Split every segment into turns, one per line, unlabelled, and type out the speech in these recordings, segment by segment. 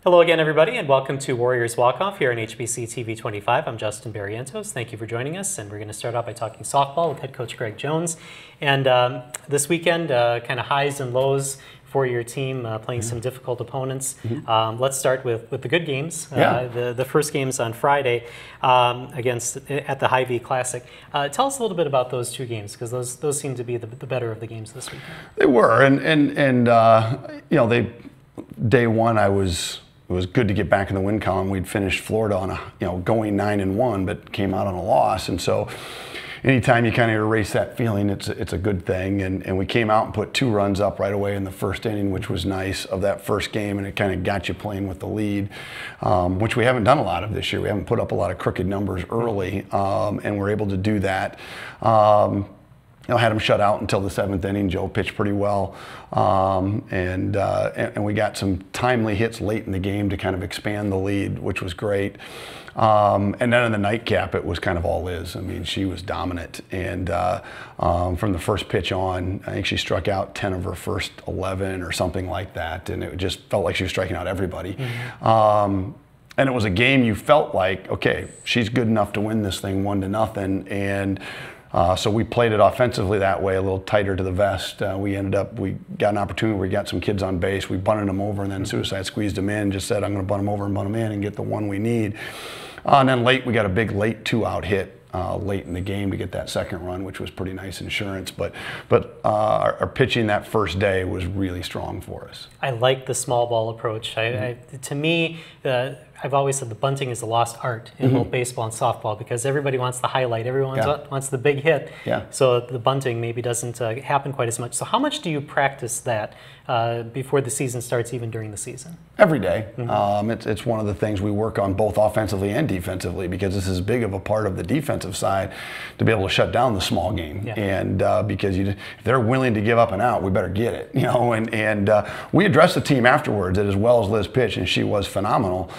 Hello again, everybody, and welcome to Warriors Walkoff here on HBC TV 25. I'm Justin Barrientos. Thank you for joining us, and we're going to start out by talking softball with head coach Greg Jones. And this weekend, kind of highs and lows for your team, playing some difficult opponents. Let's start with the good games. The first game's on Friday at the Hy-Vee Classic. Tell us a little bit about those two games, because those seem to be the better of the games this weekend.
They were, and you know, day one it was good to get back in the win column. We'd finished Florida on going 9-1, but came out on a loss, and so anytime you kind of erase that feeling, it's a good thing. And we came out and put 2 runs up right away in the first inning, which was nice of that first game, and it kind of got you playing with the lead, which we haven't done a lot of this year. We haven't put up a lot of crooked numbers early, and we're able to do that. Had him shut out until the 7th inning. Joe pitched pretty well, and we got some timely hits late in the game to kind of expand the lead, which was great. And then in the nightcap, it was kind of all Liz. I mean, she was dominant, and from the first pitch on, I think she struck out 10 of her first 11 or something like that, and it just felt like she was striking out everybody. And it was a game you felt like, okay, she's good enough to win this thing 1-0, and so we played it offensively that way, a little tighter to the vest. We got an opportunity where we got some kids on base. We bunted them over, and then Suicide squeezed them in, just said, I'm going to bunt them over and bunt them in and get the one we need. And then late, we got a big late 2-out hit late in the game to get that second run, which was pretty nice insurance. But our pitching that first day was really strong for us. I
like the small ball approach. To me, I've always said the bunting is a lost art in both baseball and softball, because everybody wants the highlight, everyone wants the big hit. So the bunting maybe doesn't happen quite as much. So how much do you practice that before the season starts, even during the season?
Every day. It's one of the things we work on both offensively and defensively, because this is big of a part of the defensive side to be able to shut down the small game. And because if they're willing to give up an out, we better get it. And we addressed the team afterwards that as well as Liz pitched, and she was phenomenal,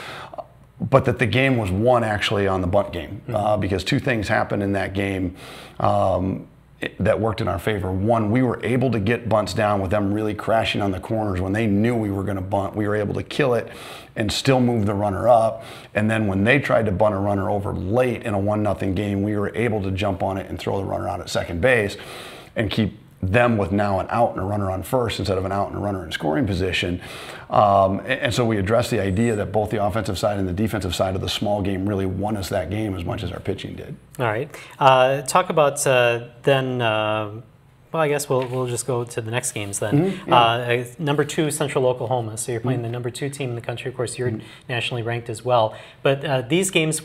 but that the game was won actually on the bunt game, because 2 things happened in that game that worked in our favor. One, we were able to get bunts down with them really crashing on the corners when they knew we were going to bunt. We were able to kill it and still move the runner up. And then when they tried to bunt a runner over late in a 1-0 game, we were able to jump on it and throw the runner out at second base and keep them with now an out and a runner on first instead of an out and a runner in scoring position. And so we addressed the idea that both the offensive side and the defensive side of the small game really won us that game as much as our pitching did.
All right. Talk about then, well, I guess we'll just go to the next games then. Number 2, Central Oklahoma. So you're playing the number 2 team in the country. Of course, you're nationally ranked as well. But these games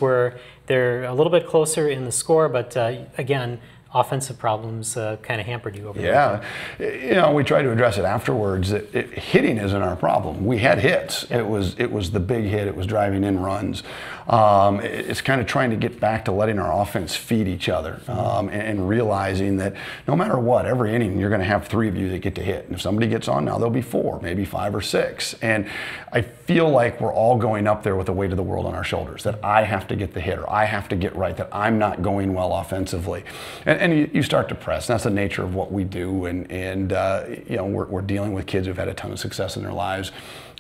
they're a little bit closer in the score, but again, offensive problems kind of hampered you over there.
We tried to address it afterwards. Hitting isn't our problem. We had hits. It was the big hit. It was driving in runs. It's kind of trying to get back to letting our offense feed each other, and realizing that no matter what, every inning you're going to have 3 of you that get to hit. And if somebody gets on now, there'll be 4, maybe 5 or 6. And I feel like we're all going up there with the weight of the world on our shoulders, that I have to get the hit, or I have to get right, that I'm not going well offensively. And you start to press. That's the nature of what we do. And we're dealing with kids who've had a ton of success in their lives,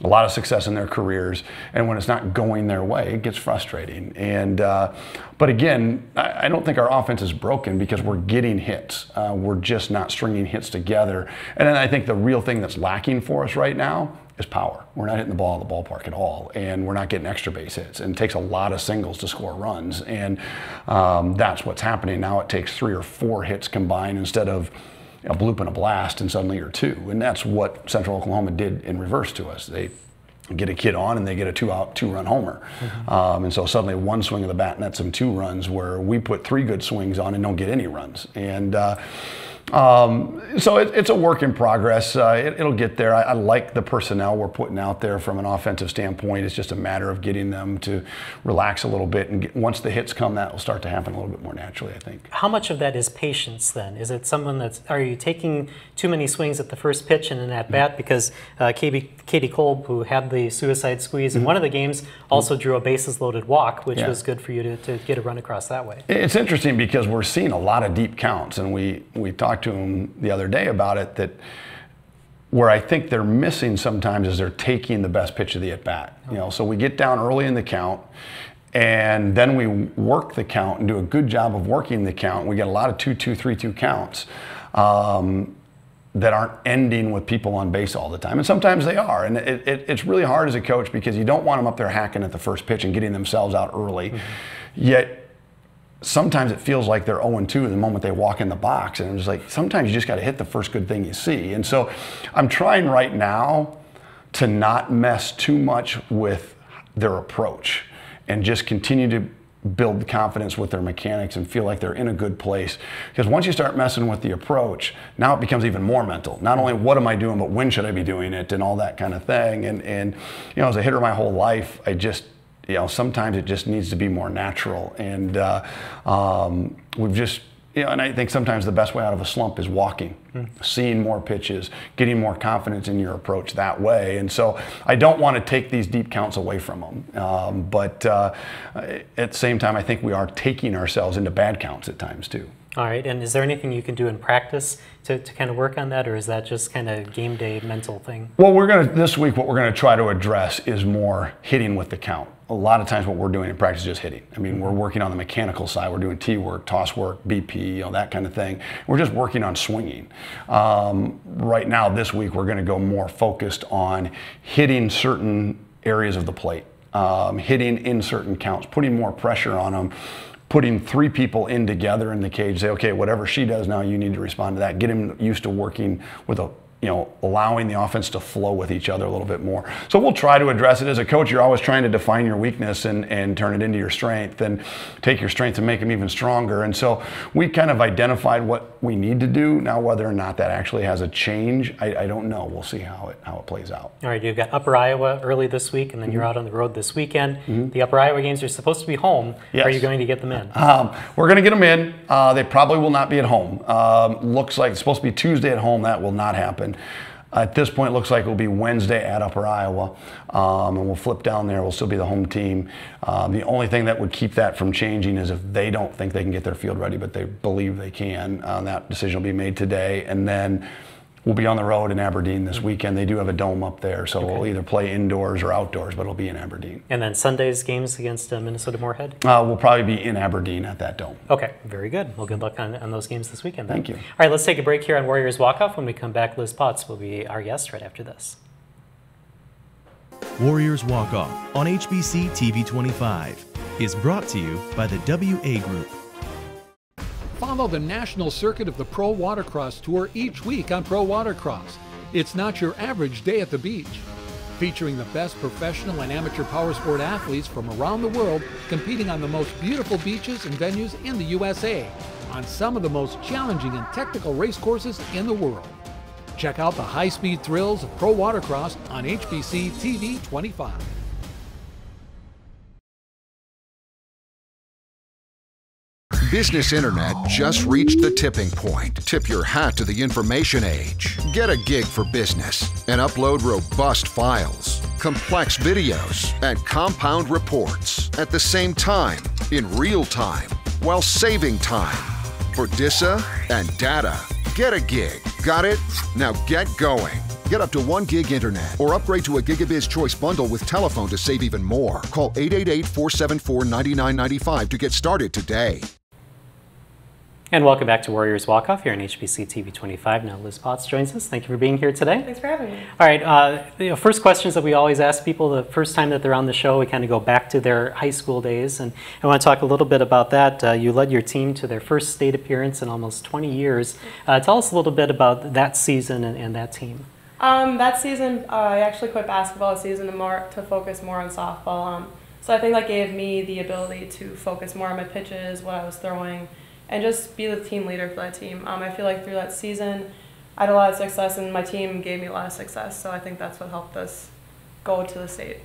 a lot of success in their careers. And when it's not going their way, it gets frustrating. And but again, I don't think our offense is broken, because we're getting hits. We're just not stringing hits together. And then I think the real thing that's lacking for us right now is power. We're not hitting the ball at the ballpark at all, and we're not getting extra base hits. And it takes a lot of singles to score runs, and that's what's happening now. It takes 3 or 4 hits combined instead of a bloop and a blast, and suddenly you're 2. And that's what Central Oklahoma did in reverse to us. They get a kid on and they get a 2-out, 2-run homer. And so suddenly 1 swing of the bat nets them 2 runs, where we put 3 good swings on and don't get any runs. And so it's a work in progress. It'll get there. I like the personnel we're putting out there from an offensive standpoint. It's just a matter of getting them to relax a little bit, and once the hits come, that will start to happen a little bit more naturally, I think.
How much of that is patience then? Is it someone are you taking too many swings at the first pitch and an at bat? Because Katie Kolb, who had the suicide squeeze in one of the games, also drew a bases loaded walk, which was good for you to get a run across that way.
It's interesting because we're seeing a lot of deep counts, and we talked to him the other day about it, that Where I think they're missing sometimes is they're taking the best pitch of the at-bat. You know, so we get down early in the count, and then we work the count and do a good job of working the count. We get a lot of 2-2, 3-2 counts that aren't ending with people on base all the time. And sometimes they are. And it's really hard as a coach because you don't want them up there hacking at the first pitch and getting themselves out early. Yet sometimes it feels like they're 0-2 the moment they walk in the box. And it's like, sometimes you just got to hit the first good thing you see. And so I'm trying right now to not mess too much with their approach and just continue to build confidence with their mechanics and feel like they're in a good place. Because once you start messing with the approach, now it becomes even more mental. Not only what am I doing, but when should I be doing it and all that kind of thing. And you know, as a hitter my whole life, I just, you know, sometimes it just needs to be more natural. And we've just, you know, and I think sometimes the best way out of a slump is walking, seeing more pitches, getting more confidence in your approach that way. And so I don't want to take these deep counts away from them. But at the same time, I think we are taking ourselves into bad counts at times too.
All right, and is there anything you can do in practice to kind of work on that, or is that just kind of game day mental thing?
Well, this week what we're going to try to address is more hitting with the count. A lot of times what we're doing in practice is just hitting. I mean, we're working on the mechanical side. We're doing tee work, toss work, BP, you know, that kind of thing. We're just working on swinging. Right now, this week, we're going to go more focused on hitting certain areas of the plate, hitting in certain counts, putting more pressure on them, putting 3 people in together in the cage, say, okay, whatever she does now, you need to respond to that. Get him used to working with a, you know, allowing the offense to flow with each other a little bit more. So we'll try to address it. As a coach, you're always trying to define your weakness and turn it into your strength and take your strengths and make them even stronger. And so we kind of identified what we need to do. Now, whether or not that actually has a change, I don't know. We'll see how it plays out. All
right, you've got Upper Iowa early this week, and then you're out on the road this weekend. The Upper Iowa games are supposed to be home.
Yes.
Are you going to get them in?
We're going to get them in. They probably will not be at home. Looks like it's supposed to be Tuesday at home. That will not happen. At this point, it looks like it will be Wednesday at Upper Iowa, and we'll flip down there. We'll still be the home team. The only thing that would keep that from changing is if they don't think they can get their field ready, but they believe they can. That decision will be made today, and then we'll be on the road in Aberdeen this weekend. They do have a dome up there, so we'll either play indoors or outdoors, but it'll be in Aberdeen.
And then Sunday's games against Minnesota Moorhead?
We'll probably be in Aberdeen at that dome.
Okay, very good. Well, good luck on those games this weekend then.
Thank you.
All right, let's take a break here on Warriors Walkoff. When we come back, Liz Potts will be our guest right after this.
Warriors Walkoff on HBC TV 25 is brought to you by the WA Group.
Follow the national circuit of the Pro Watercross Tour each week on Pro Watercross. It's not your average day at the beach. Featuring the best professional and amateur power sport athletes from around the world competing on the most beautiful beaches and venues in the USA on some of the most challenging and technical race courses in the world. Check out the high-speed thrills of Pro Watercross on HBC TV 25.
Business Internet just reached the tipping point. Tip your hat to the information age. Get a gig for business and upload robust files, complex videos, and compound reports at the same time, in real time, while saving time. For DISA and data, get a gig. Got it? Now get going. Get up to 1 gig internet or upgrade to a Gigabiz Choice bundle with telephone to save even more. Call 888-474-9995 to get started today.
And welcome back to Warriors Walkoff here on HBC TV 25. Now Liz Potts joins us. Thank you for being here today.
Thanks for having me.
All right, first questions that we always ask people the first time that they're on the show, we kind of go back to their high school days. And I want to talk a little bit about that. You led your team to their first state appearance in almost 20 years. Tell us a little bit about that season and that team.
That season, I actually quit basketball this season to focus more on softball. So I think that gave me the ability to focus more on my pitches, what I was throwing, and just be the team leader for that team. I feel like through that season, I had a lot of success, and my team gave me a lot of success. So I think that's what helped us go to the state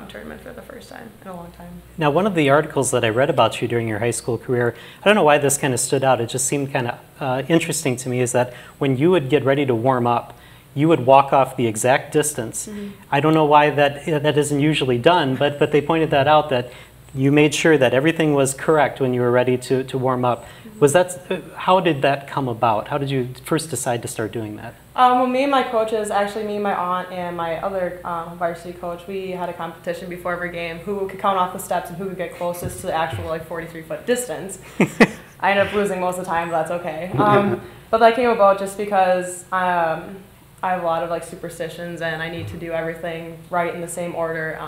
tournament for the first time in a long time.
Now, one of the articles that I read about you during your high school career, I don't know why this kind of stood out. It just seemed kind of interesting to me, is that when you would get ready to warm up, you would walk off the exact distance. I don't know why that isn't usually done, but they pointed that out, that you made sure that everything was correct when you were ready to warm up. How did that come about? How did you first decide to start doing that?
Well, me and my coaches, actually me, my aunt, and my other varsity coach, we had a competition before every game who could count off the steps and who could get closest to the actual 43-foot distance. I ended up losing most of the time, but that's okay. But that came about just because I have a lot of superstitions and I need to do everything right in the same order.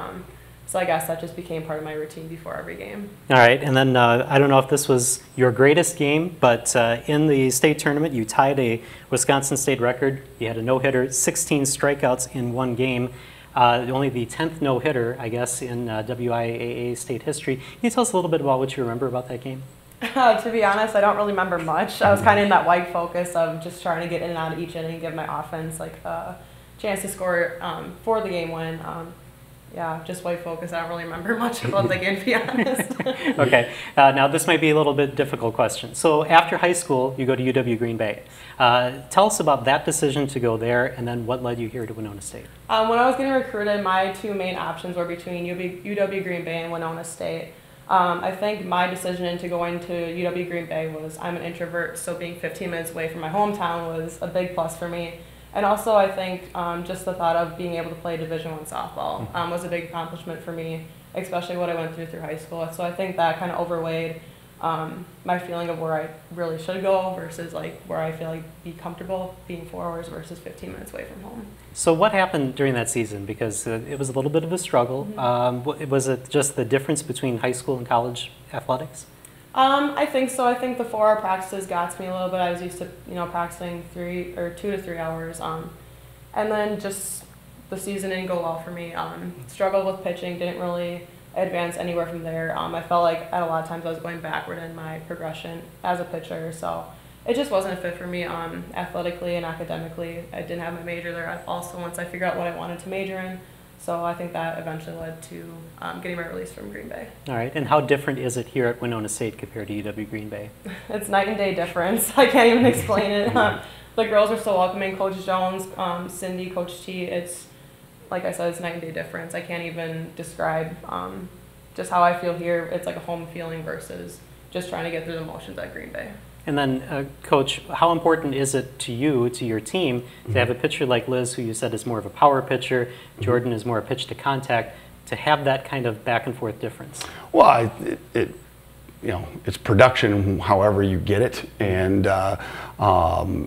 So I guess that just became part of my routine before every game.
All right, and then I don't know if this was your greatest game, but in the state tournament, you tied a Wisconsin state record. You had a no-hitter, 16 strikeouts in one game. Only the 10th no-hitter, I guess, in WIAA state history. Can you tell us a little bit about what you remember about that game?
To be honest, I don't really remember much. I was kind of in that wide focus of just trying to get in and out of each inning and give my offense a chance to score for the game win. Yeah, just white focus. I don't really remember much about the game, to be honest.
Okay. Now, this might be a little bit difficult question. So after high school, you go to UW Green Bay. Tell us about that decision to go there, and then what led you here to Winona State?
When I was getting recruited, my two main options were between UW Green Bay and Winona State. I think my decision to going to UW Green Bay was I'm an introvert, so being 15 minutes away from my hometown was a big plus for me. And also, I think just the thought of being able to play Division I softball was a big accomplishment for me, especially what I went through high school. So I think that kind of overweighed my feeling of where I really should go versus where I feel be comfortable being 4 hours versus 15 minutes away from home.
So what happened during that season? Because it was a little bit of a struggle. Was it just the difference between high school and college athletics?
I think so. I think the 4-hour practices got to me a little bit. I was used to, practicing 2 to 3 hours. And then just the season didn't go well for me. Struggled with pitching, didn't really advance anywhere from there. I felt like at a lot of times I was going backward in my progression as a pitcher. So it just wasn't a fit for me athletically and academically. I didn't have my major there also once I figured out what I wanted to major in. So I think that eventually led to getting my release from Green Bay.
All right, and how different is it here at Winona State compared to UW Green Bay?
It's night and day difference. I can't even explain it. The girls are so welcoming. Coach Jones, Cindy, Coach T, it's, like I said, it's night and day difference. I can't even describe just how I feel here. It's like a home feeling versus just trying to get through the motions at Green Bay.
And then, Coach, how important is it to you, to your team, to have a pitcher like Liz, who you said is more of a power pitcher, Jordan is more a pitch to contact, to have that kind of back and forth difference?
Well, it's production however you get it, and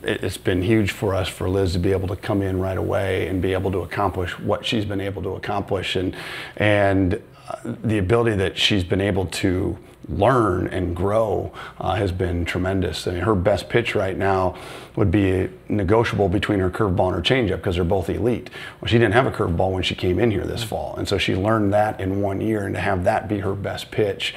it's been huge for us, for Liz to be able to come in right away and be able to accomplish what she's been able to accomplish, and the ability that she's been able to learn and grow has been tremendous. I mean, her best pitch right now would be negotiable between her curveball and her changeup because they're both elite. Well, she didn't have a curveball when she came in here this fall, and so she learned that in 1 year, and to have that be her best pitch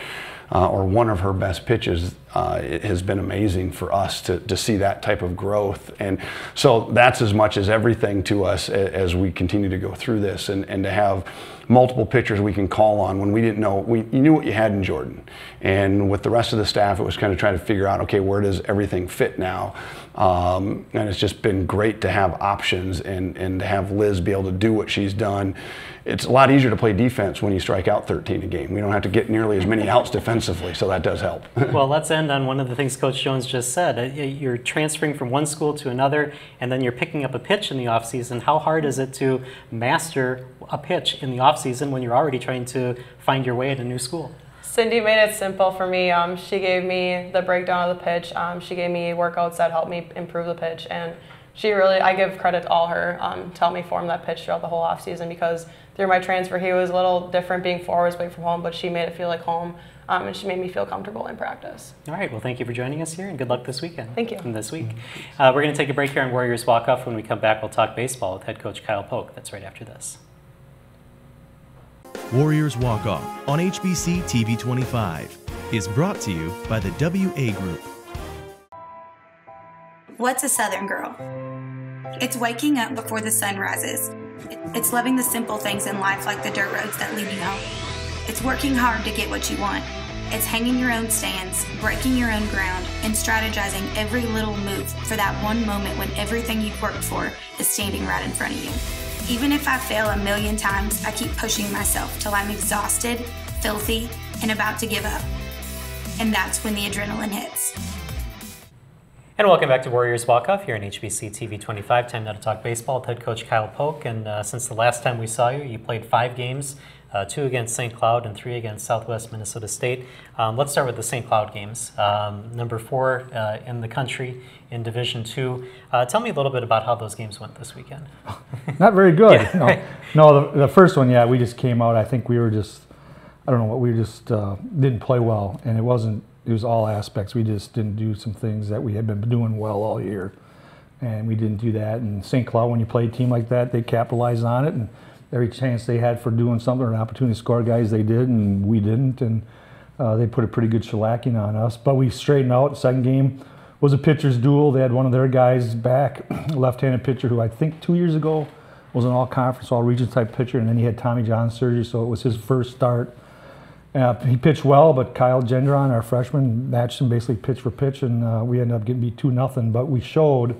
or one of her best pitches, it has been amazing for us to see that type of growth. And so that's as much as everything to us as we continue to go through this, and to have multiple pitchers we can call on when we didn't know. You knew what you had in Jordan, and with the rest of the staff it was kind of trying to figure out, okay, where does everything fit now? And it's just been great to have options, and to have Liz be able to do what she's done. It's a lot easier to play defense when you strike out 13 a game. We don't have to get nearly as many outs defensively, so that does help.
Well, let's end on one of the things Coach Jones just said. You're transferring from one school to another, and then you're picking up a pitch in the offseason. How hard is it to master a pitch in the offseason when you're already trying to find your way at a new school?
Cindy made it simple for me. She gave me the breakdown of the pitch. She gave me workouts that helped me improve the pitch, and she really, I give credit to all her to help me form that pitch throughout the whole offseason, because through my transfer here was a little different being 4 hours away from home, but she made it feel like home, and she made me feel comfortable in practice.
All right, well, thank you for joining us here, and good luck this weekend.
Thank you.
And this week. We're going to take a break here on Warriors Walkoff. When we come back, we'll talk baseball with head coach Kyle Polk. That's right after this.
Warriors Walk-Off on HBC TV 25 is brought to you by the WA Group.
What's a Southern girl? It's waking up before the sun rises. It's loving the simple things in life, like the dirt roads that lead you home. It's working hard to get what you want. It's hanging your own stands, breaking your own ground, and strategizing every little move for that one moment when everything you've worked for is standing right in front of you. Even if I fail a million times, I keep pushing myself till I'm exhausted, filthy, and about to give up. And that's when the adrenaline hits.
And welcome back to Warriors Walkoff here on HBC TV 25. Time now to talk baseball with head coach Kyle Polk. And since the last time we saw you, you played 5 games, 2 against St. Cloud and 3 against Southwest Minnesota State. Let's start with the St. Cloud games. Number 4 in the country in Division II. Tell me a little bit about how those games went this weekend.
Not very good.
Yeah.
No, the first one, yeah, we just came out. I think we were just, I don't know what, we just didn't play well, and it was all aspects. We just didn't do some things that we had been doing well all year, and we didn't do that. And St. Cloud, when you play a team like that, they capitalized on it, and every chance they had for doing something or an opportunity to score guys, they did, and we didn't, and they put a pretty good shellacking on us. But we straightened out. The second game was a pitcher's duel. They had one of their guys back, left-handed pitcher who I think 2 years ago was an all-conference, all-region type pitcher, and then he had Tommy John surgery, so it was his first start. He pitched well, but Kyle Gendron, our freshman, matched him basically pitch for pitch, and we ended up getting beat 2-0. But we showed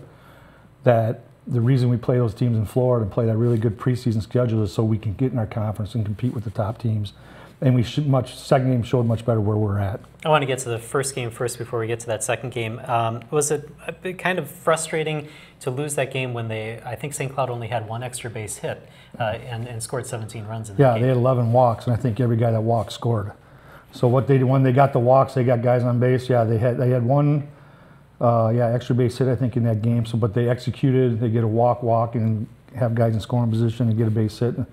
that the reason we play those teams in Florida and play that really good preseason schedule is so we can get in our conference and compete with the top teams. And we second game showed much better where we're at.
I want to get to the first game first before we get to that second game. Was it a bit kind of frustrating to lose that game when I think St. Cloud only had 1 extra base hit and scored 17 runs in that game?
Yeah, they had 11 walks, and I think every guy that walked scored. So what they did when they got the walks, they got guys on base. Yeah, they had 1 extra base hit, I think, in that game. So, but they executed. They get a walk, and have guys in scoring position and get a base hit, and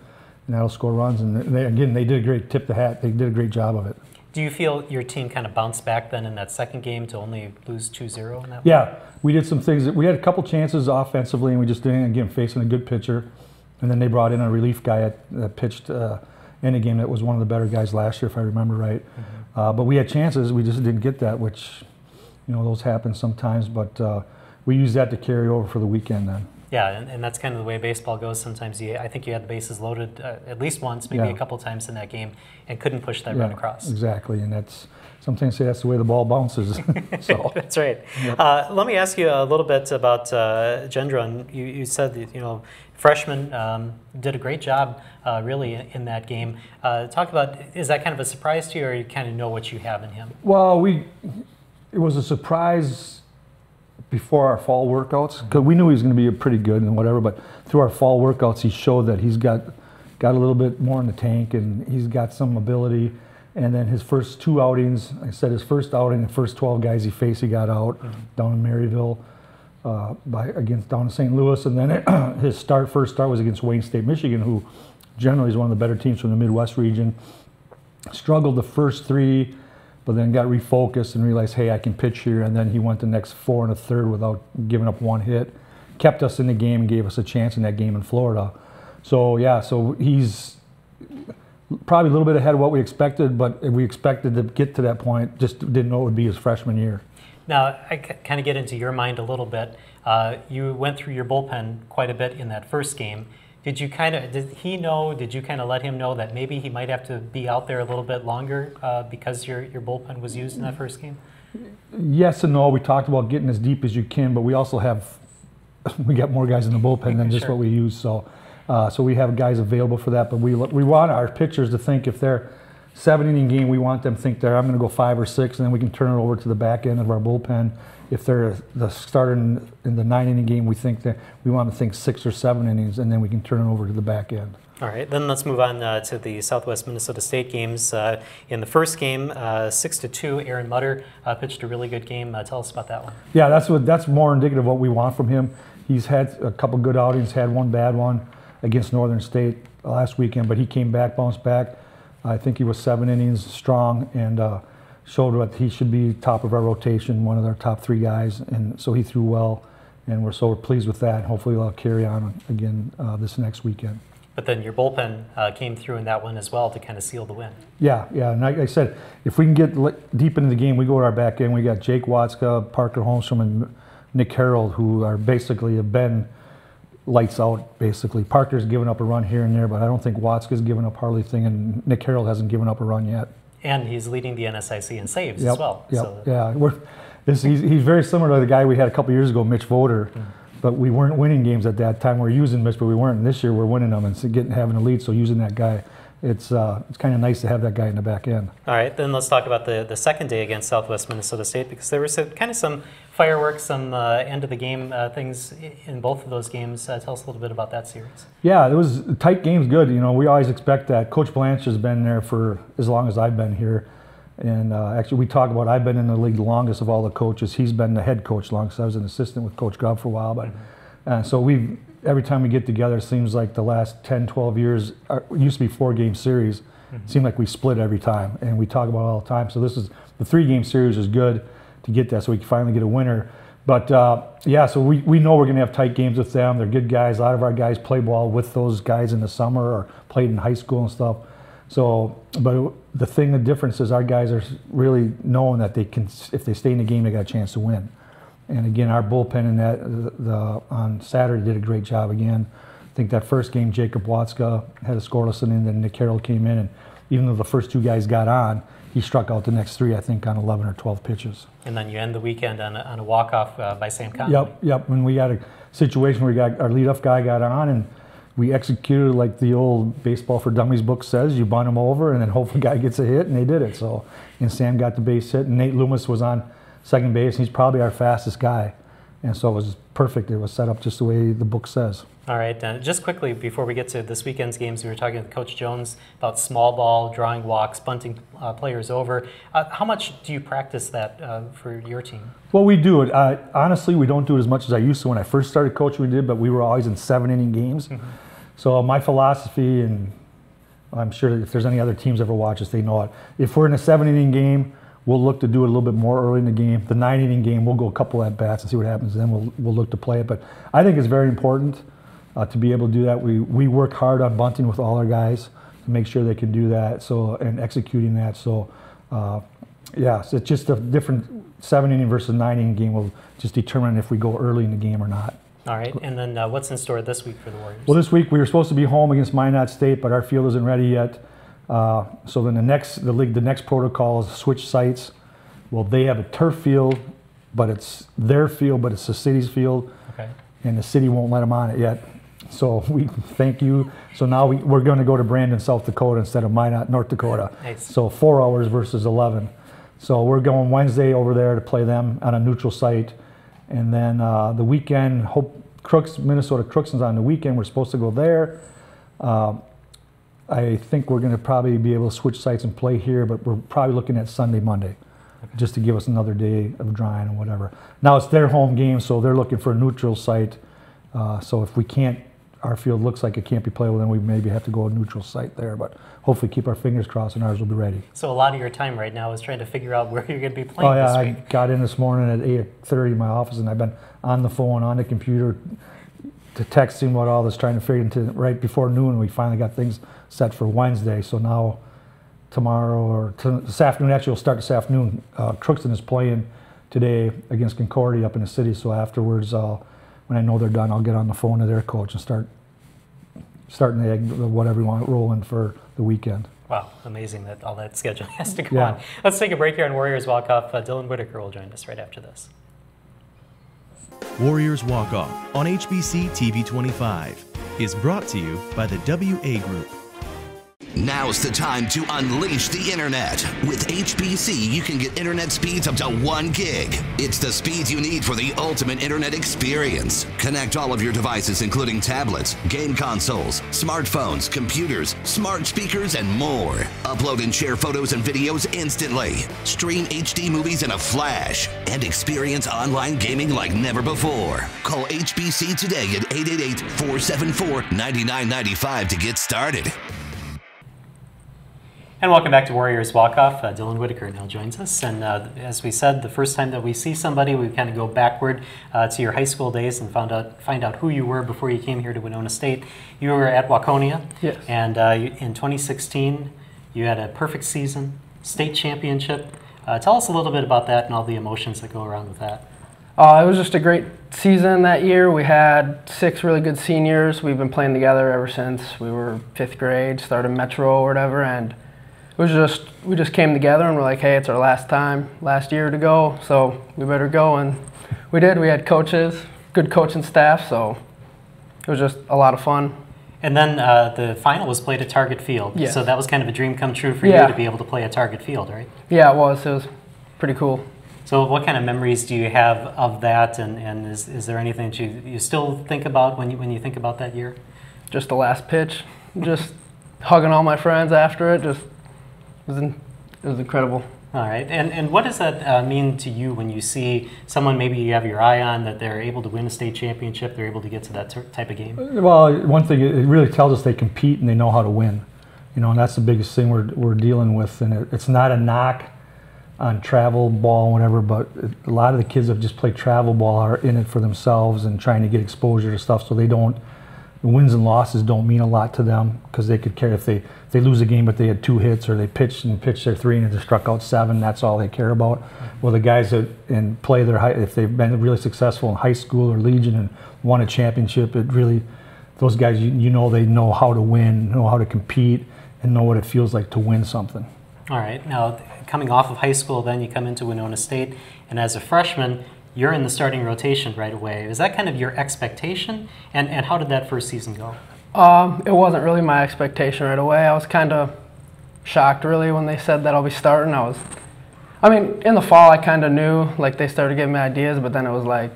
that'll score runs. And they did a great tip the hat. They did a great job of it.
Do you feel your team kind of bounced back then in that second game to only lose 2-0 in that?
Yeah, we did some things. We had a couple chances offensively, and we just didn't, again, facing a good pitcher. And then they brought in a relief guy that pitched in a game that was one of the better guys last year, if I remember right. Mm-hmm. But we had chances. We just didn't get that, which, those happen sometimes. But we used that to carry over for the weekend then.
Yeah, and that's kind of the way baseball goes. Sometimes I think you had the bases loaded at least once, maybe a couple times in that game, and couldn't push that run across.
Exactly, and sometimes that's the way the ball bounces. So
that's right. Yep. Let me ask you a little bit about Gendron. You said that freshman did a great job really in that game. Talk about, is that kind of a surprise to you, or you kind of know what you have in him?
Well, it was a surprise before our fall workouts, because we knew he was going to be pretty good and whatever, but through our fall workouts he showed that he's got a little bit more in the tank, and he's got some ability. And then his first 2 outings, like I said, his first outing, the first 12 guys he faced, he got out down in Maryville, down in St. Louis, and then his first start was against Wayne State, Michigan, who generally is one of the better teams from the Midwest region. Struggled the first 3, but then got refocused and realized, hey, I can pitch here. And then he went the next 4 1/3 without giving up 1 hit. Kept us in the game and gave us a chance in that game in Florida. So, yeah, so he's probably a little bit ahead of what we expected, but we expected to get to that point, just didn't know it would be his freshman year.
Now, I kind of get into your mind a little bit. You went through your bullpen quite a bit in that first game. Did you kind of let him know that maybe he might have to be out there a little bit longer because your bullpen was used in that first game?
Yes and no. We talked about getting as deep as you can, but we also we got more guys in the bullpen than just what we use. So we have guys available for that, but we want our pitchers to think, if they're 7-inning game, we want them to think I'm going to go 5 or 6, and then we can turn it over to the back end of our bullpen. If they're the starter in the 9-inning game, we want to think 6 or 7 innings, and then we can turn it over to the back end.
All right, then let's move on to the Southwest Minnesota State games. In the first game, 6-2, Aaron Mutter pitched a really good game. Tell us about that one.
Yeah, that's more indicative of what we want from him. He's had a couple good outings, had 1 bad one against Northern State last weekend, but he came back, bounced back. I think he was 7 innings strong, and showed that he should be top of our rotation, one of our top 3 guys, and so he threw well, and we're pleased with that. Hopefully we'll carry on again this next weekend.
But then your bullpen came through in that one as well to kind of seal the win. Yeah,
and like I said, if we can get deep into the game, we go to our back end. We got Jake Watzka, Parker Holmstrom, and Nick Harold, who are basically have been lights out, basically. Parker's given up a run here and there, but I don't think Watzka's given up hardly a thing, and Nick Harold hasn't given up a run yet.
And he's leading the NSIC in saves as well.
So. Yeah. He's very similar to the guy we had a couple years ago, Mitch Voter. But we weren't winning games at that time. We were using Mitch, but we weren't. And this year we're winning them and having a lead. So using that guy, it's kind of nice to have that guy in the back end.
All right, then let's talk about the second day against Southwest Minnesota State, because there was kind of some fireworks, some end of the game things in both of those games. Tell us a little bit about that series.
Yeah, it was tight games. Good. You know, we always expect that. Coach Blanche has been there for as long as I've been here, and actually we talk about I've been in the league the longest of all the coaches. He's been the head coach longest. I was an assistant with Coach Grubb for a while, but so every time we get together, it seems like the last 10, 12 years, it used to be 4-game series. It seemed like we split every time, and we talk about it all the time. So this is the 3-game series is good to get that, so we can finally get a winner. But yeah, so we know we're going to have tight games with them. They're good guys. A lot of our guys play ball with those guys in the summer or played in high school and stuff. So, but the difference is our guys are really knowing that they can, if they stay in the game, they got a chance to win. And again, our bullpen in that on Saturday did a great job again. I think that first game, Jacob Watska had a scoreless inning, then Nick Carroll came in, and even though the first 2 guys got on, he struck out the next 3, I think, on 11 or 12 pitches.
And then you end the weekend on a walk-off by Sam Conley.
Yep. When we had a situation where our leadoff guy got on, and we executed like the old Baseball for Dummies book says, you bunt him over, and then hope the guy gets a hit, and they did it. So, and Sam got the base hit, and Nate Loomis was on second base, and he's probably our fastest guy. And so it was perfect. It was set up just the way the book says.
All right, just quickly before we get to this weekend's games, we were talking with Coach Jones about small ball, drawing walks, bunting players over. How much do you practice that for your team?
Well, we do it. Honestly, we don't do it as much as I used to. When I first started coaching, we did, but we were always in 7-inning games. So my philosophy, and I'm sure if there's any other teams ever watch us, they know it. If we're in a 7-inning game, we'll look to do it a little bit more early in the game. The 9-inning game, we'll go a couple at bats and see what happens. Then we'll look to play it. But I think it's very important to be able to do that. We work hard on bunting with all our guys to make sure they can do that. So, and executing that. So yeah, so it's just a different 7-inning versus 9-inning game will just determine if we go early in the game or not.
All right, and then what's in store this week for the Warriors?
Well, this week we were supposed to be home against Minot State, but our field isn't ready yet. So then the next protocol is switch sites. Well, they have a turf field, but it's their field, but it's the city's field.
Okay.
And the city won't let them on it yet. So we thank you. So now we're going to go to Brandon, South Dakota instead of Minot, North Dakota.
Nice. So
4 hours versus 11. So we're going Wednesday over there to play them on a neutral site. And then the weekend, Minnesota Crookston's on the weekend. We're supposed to go there. I think we're going to probably be able to switch sites and play here, but we're probably looking at Sunday, Monday, just to give us another day of drying and whatever. Now it's their home game, so they're looking for a neutral site. So if we can't, our field looks like it can't be playable, then we maybe have to go a neutral site there. But hopefully keep our fingers crossed and ours will be ready.
So a lot of your time right now is trying to figure out where you're going to be playing
this
week.
I got in this morning at 8:30 in my office, and I've been on the phone, on the computer, to texting about all this, trying to figure into right before noon. We finally got things set for Wednesday. So now tomorrow or this afternoon, actually we'll start this afternoon. Crookston is playing today against Concordia up in the city. So afterwards, when I know they're done, I'll get on the phone to their coach and starting whatever you want rolling for the weekend.
Wow, amazing that all that schedule has to go on. Let's take a break here on Warriors Walkoff. Dylan Whitaker will join us right after this.
Warriors Walk-Off on HBC TV 25 is brought to you by the WA Group.
Now's the time to unleash the internet. With HBC, you can get internet speeds up to 1 gig. It's the speed you need for the ultimate internet experience. Connect all of your devices, including tablets, game consoles, smartphones, computers, smart speakers, and more. Upload and share photos and videos instantly. Stream HD movies in a flash. And experience online gaming like never before. Call HBC today at 888-474-9995 to get started.
And welcome back to Warriors Walkoff. Dylan Whitaker now joins us. And as we said, the first time that we see somebody, we kind of go backward to your high school days and find out who you were before you came here to Winona State. You were at Waconia.
Yes.
And in 2016, you had a perfect season, state championship. Tell us a little bit about that and all the emotions that go around with that.
It was just a great season that year. We had 6 really good seniors. We've been playing together ever since we were 5th grade, started Metro or whatever, and we just came together and we're like, hey, it's our last year to go, so we better go, and we did. We had coaches, good coaching staff, so it was just a lot of fun.
And then the final was played at Target Field,
yes.
So that was kind of a dream come true for you to be able to play at Target Field, right?
Yeah, it was. It was pretty cool.
So what kind of memories do you have of that, and is there anything that you still think about when you think about that year?
Just the last pitch, just hugging all my friends after it, just it was incredible.
All right, and what does that mean to you when you see someone maybe you have your eye on, that they're able to win a state championship, they're able to get to that type of game?
Well, one thing, it really tells us they compete and they know how to win. You know, and that's the biggest thing we're dealing with. And it's not a knock on travel ball and whatever, but a lot of the kids that just play travel ball are in it for themselves and trying to get exposure to stuff, so they don't, the wins and losses don't mean a lot to them, because they could care if they lose a game but they had 2 hits, or they pitched their 3 and they struck out 7, that's all they care about. Well, the guys that play if they've been really successful in high school or Legion and won a championship, it really, those guys, you know, they know how to win, know how to compete, and know what it feels like to win something.
All right, now coming off of high school, then you come into Winona State, and as a freshman, you're in the starting rotation right away. Is that kind of your expectation? And how did that first season go?
It wasn't really my expectation right away. I was kind of shocked, really, when they said that I'll be starting. I mean, in the fall, I kind of knew, like, they started giving me ideas, but then it was like,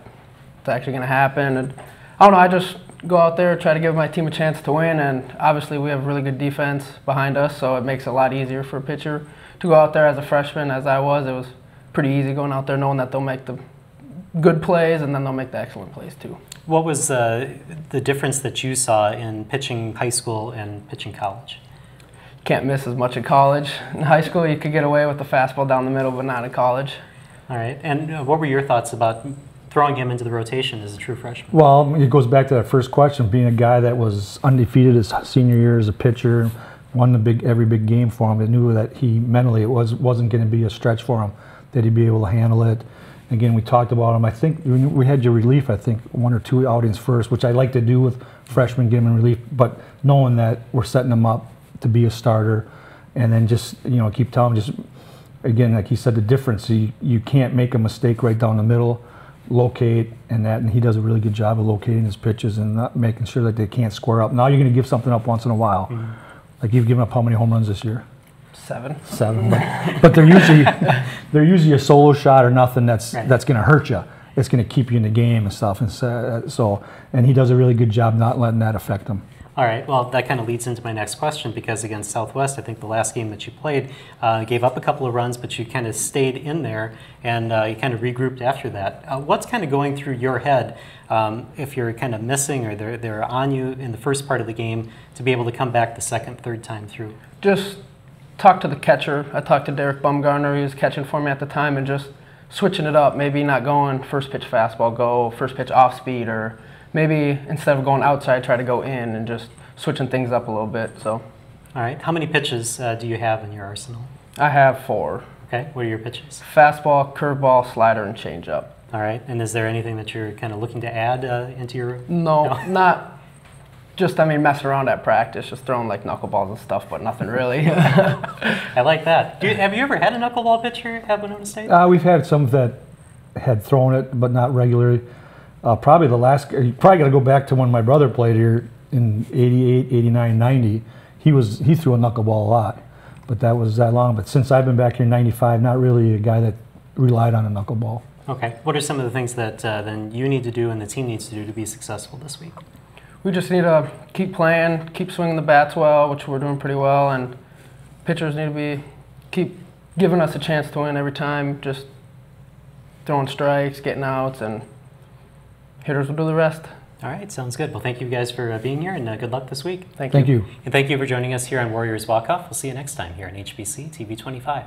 it's actually going to happen. And I don't know, I just go out there, try to give my team a chance to win, and obviously we have really good defense behind us, so it makes it a lot easier for a pitcher to go out there as a freshman, as I was. It was pretty easy going out there knowing that they'll make the good plays and then they'll make the excellent plays too.
What was the difference that you saw in pitching high school and pitching college?
Can't miss as much in college. In high school you could get away with the fastball down the middle, but not in college.
All right, and what were your thoughts about throwing him into the rotation as a true freshman?
Well, it goes back to that first question, being a guy that was undefeated his senior year as a pitcher, won every big game for him. They knew that he mentally it wasn't going to be a stretch for him, that he'd be able to handle it. Again, we talked about him. I think we had your relief, I think, 1 or 2 outings first, which I like to do with freshmen, get him in relief, but knowing that we're setting him up to be a starter, and then just, you know, keep telling him, just, again, like he said, the difference, you can't make a mistake right down the middle, locate, and he does a really good job of locating his pitches and not making sure that they can't square up. Now you're going to give something up once in a while. Mm-hmm. Like, you've given up how many home runs this year?
7.
7, but they're usually a solo shot or nothing that's going to hurt you. It's going to keep you in the game and stuff. And he does a really good job not letting that affect him.
All right, well, that kind of leads into my next question, because against Southwest, I think the last game that you played, gave up a couple of runs, but you kind of stayed in there, and you kind of regrouped after that. What's kind of going through your head if you're kind of missing, or they're on you in the first part of the game, to be able to come back the second, third time through?
Just talk to the catcher. I talked to Derek Bumgarner, he was catching for me at the time, and just switching it up, maybe not going first pitch fastball, go first pitch off speed, or maybe instead of going outside, try to go in, and just switching things up a little bit. So,
all right, how many pitches do you have in your arsenal?
I have 4.
Okay, what are your pitches?
Fastball, curveball, slider, and changeup.
All right, and is there anything that you're kind of looking to add into your?
No, not. Just, I mean, messing around at practice, just throwing like knuckleballs and stuff, but nothing really.
I like that. Have you ever had a knuckleball pitcher at Winona State?
We've had some that had thrown it, but not regularly. Probably the last, you probably got to go back to when my brother played here in 88, 89, 90. He threw a knuckleball a lot, but that was that long. But since I've been back here in 95, not really a guy that relied on a knuckleball.
Okay. What are some of the things that then you need to do and the team needs to do to be successful this week?
We just need to keep playing, keep swinging the bats well, which we're doing pretty well, and pitchers need to keep giving us a chance to win every time, just throwing strikes, getting outs, and hitters will do the rest.
All right, sounds good. Well, thank you guys for being here, and good luck this week.
Thank you.
And thank you for joining us here on Warriors Walkoff. We'll see you next time here on HBC TV 25.